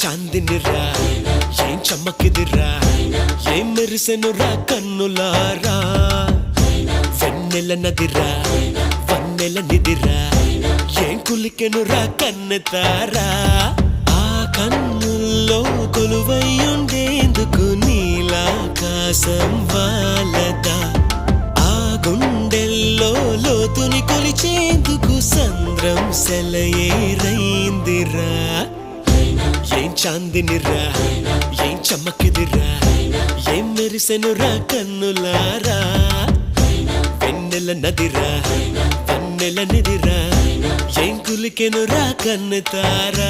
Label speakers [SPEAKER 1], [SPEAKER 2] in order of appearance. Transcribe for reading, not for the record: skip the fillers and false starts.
[SPEAKER 1] చాందినిరా ఏం చమ్మకిదిరా ఏం మెరిసెనురా కన్నులారా వెన్నెల నదిరా వన్నెల నిదిరా ఏం కులికెనురా కన్నెతారా ఆ కన్నుల్లో కొలువయ్యుండేందుకు నీలాకాశం వాలదా ఆ గుండెల్లో లోతుని కొలిచేందుకు సంద్రం సెలయేరైందిరా ఏం చాందినిరా ఏం చమ్మకిదిరా ఏం మెరిసెనురా కన్నులారా వెన్నెల నదిరా వన్నెల నిదిరా ఏం కులికెనురా కన్నెతారా